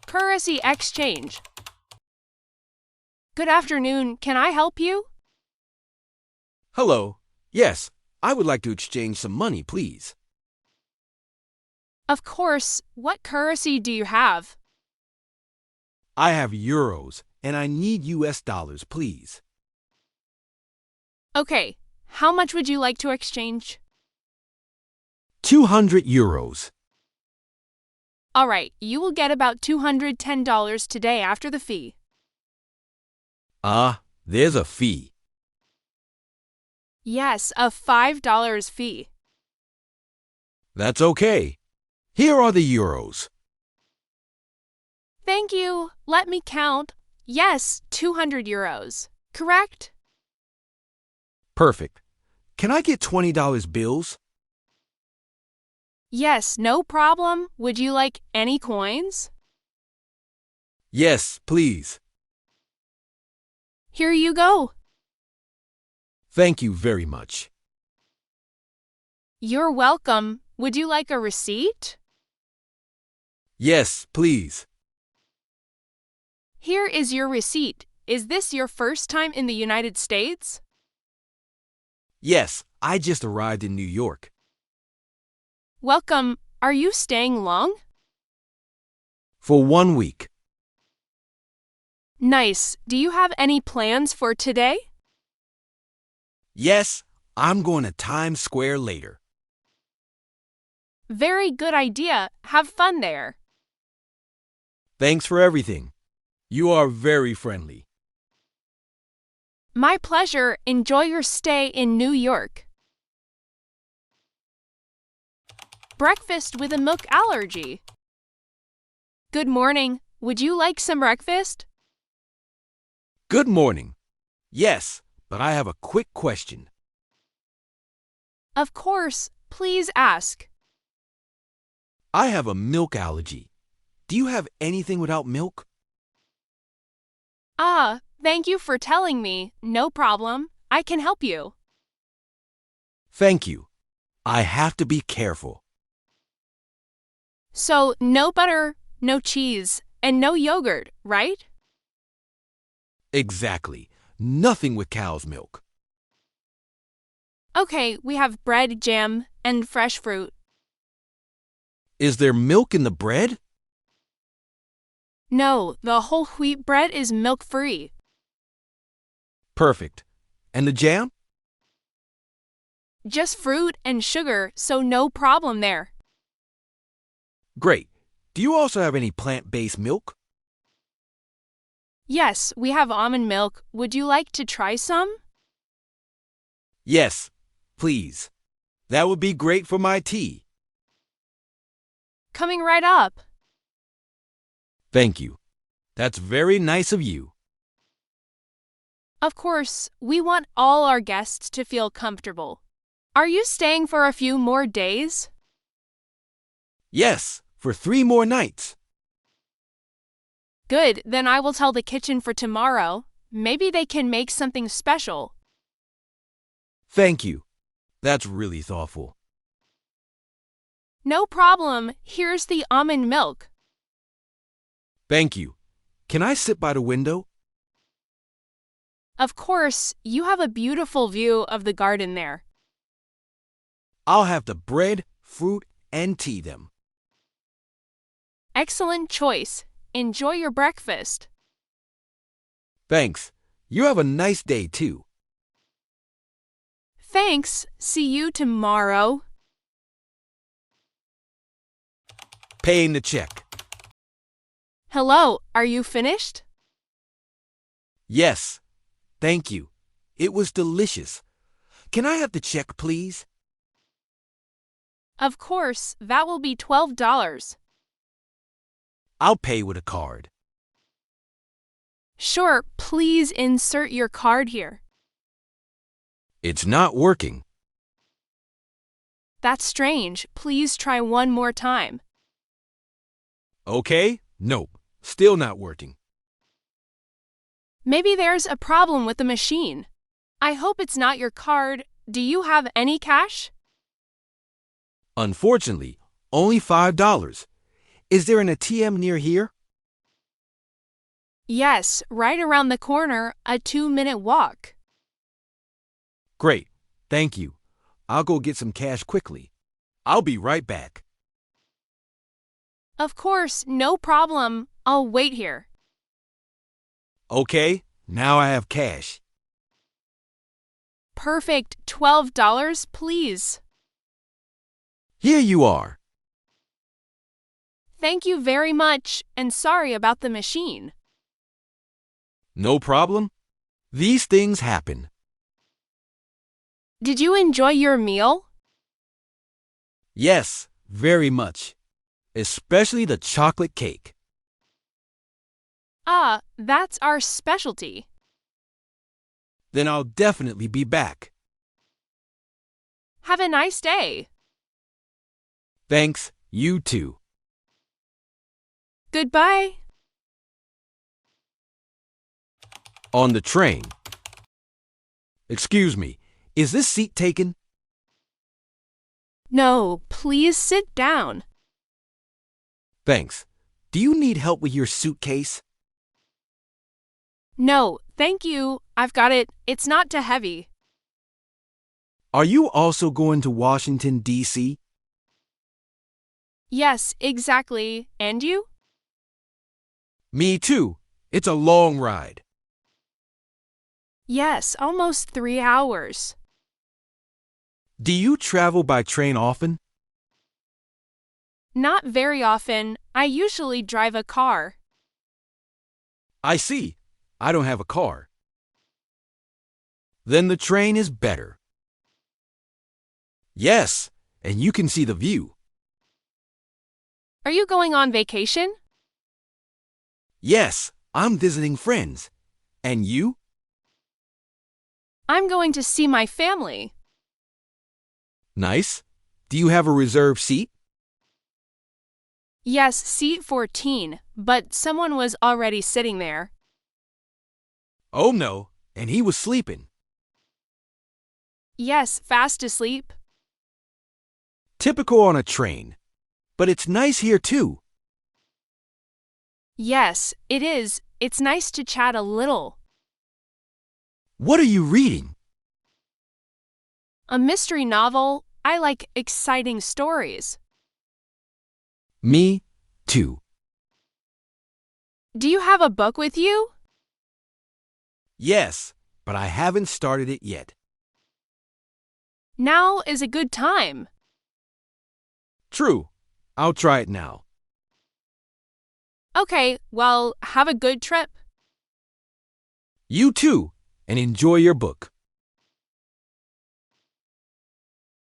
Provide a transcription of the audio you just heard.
Currency exchange. Good afternoon. Can I help you? Hello. Yes, I would like to exchange some money, please. Of course. What currency do you have? I have euros, and I need US dollars, please. Okay. How much would you like to exchange? 200 euros. All right. You will get about $210 today after the fee. There's a fee. Yes, a $5 fee. That's okay. Here are the euros. Thank you. Let me count. Yes, 200 euros. Correct? Perfect. Can I get $20 bills? Yes, no problem. Would you like any coins? Yes, please. Here you go. Thank you very much. You're welcome. Would you like a receipt? Yes, please. Here is your receipt. Is this your first time in the United States? Yes, I just arrived in New York. Welcome. Are you staying long? For 1 week. Nice. Do you have any plans for today? Yes, I'm going to Times Square later. Very good idea. Have fun there. Thanks for everything. You are very friendly. My pleasure. Enjoy your stay in New York. Breakfast with a milk allergy. Good morning. Would you like some breakfast? Good morning. Yes, but I have a quick question. Of course. Please ask. I have a milk allergy. Do you have anything without milk? Thank you for telling me. No problem. I can help you. Thank you. I have to be careful. So, no butter, no cheese, and no yogurt, right? Exactly. Nothing with cow's milk. Okay, we have bread, jam, and fresh fruit. Is there milk in the bread? No, the whole wheat bread is milk-free. Perfect. And the jam? Just fruit and sugar, so no problem there. Great. Do you also have any plant-based milk? Yes, we have almond milk. Would you like to try some? Yes, please. That would be great for my tea. Coming right up. Thank you. That's very nice of you. Of course, we want all our guests to feel comfortable. Are you staying for a few more days? Yes, for 3 more nights. Good, then I will tell the kitchen for tomorrow. Maybe they can make something special. Thank you. That's really thoughtful. No problem. Here's the almond milk. Thank you. Can I sit by the window? Of course, you have a beautiful view of the garden there. I'll have the bread, fruit, and tea then. Excellent choice. Enjoy your breakfast. Thanks. You have a nice day too. Thanks. See you tomorrow. Paying the check. Hello, are you finished? Yes. Thank you. It was delicious. Can I have the check, please? Of course, that will be $12. I'll pay with a card. Sure, please insert your card here. It's not working. That's strange. Please try one more time. Okay? Nope. Still not working. Maybe there's a problem with the machine. I hope it's not your card. Do you have any cash? Unfortunately, only $5. Is there an ATM near here? Yes, right around the corner, a 2-minute walk. Great. Thank you. I'll go get some cash quickly. I'll be right back. Of course, no problem. I'll wait here. Okay, now I have cash. Perfect. $12, please. Here you are. Thank you very much, and sorry about the machine. No problem. These things happen. Did you enjoy your meal? Yes, very much. Especially the chocolate cake. Ah, that's our specialty. Then I'll definitely be back. Have a nice day. Thanks, you too. Goodbye. On the train. Excuse me, is this seat taken? No, please sit down. Thanks. Do you need help with your suitcase? No, thank you. I've got it. It's not too heavy. Are you also going to Washington, D.C.? Yes, exactly. And you? Me too. It's a long ride. Yes, almost 3 hours. Do you travel by train often? Not very often. I usually drive a car. I see. I don't have a car. Then the train is better. Yes, and you can see the view. Are you going on vacation? Yes, I'm visiting friends. And you? I'm going to see my family. Nice. Do you have a reserved seat? Yes, seat 14, but someone was already sitting there. Oh no, and he was sleeping. Yes, fast asleep. Typical on a train. But it's nice here too. Yes, it is. It's nice to chat a little. What are you reading? A mystery novel. I like exciting stories. Me too. Do you have a book with you? Yes, but I haven't started it yet. Now is a good time. True. I'll try it now. Okay, well, have a good trip. You too, and enjoy your book.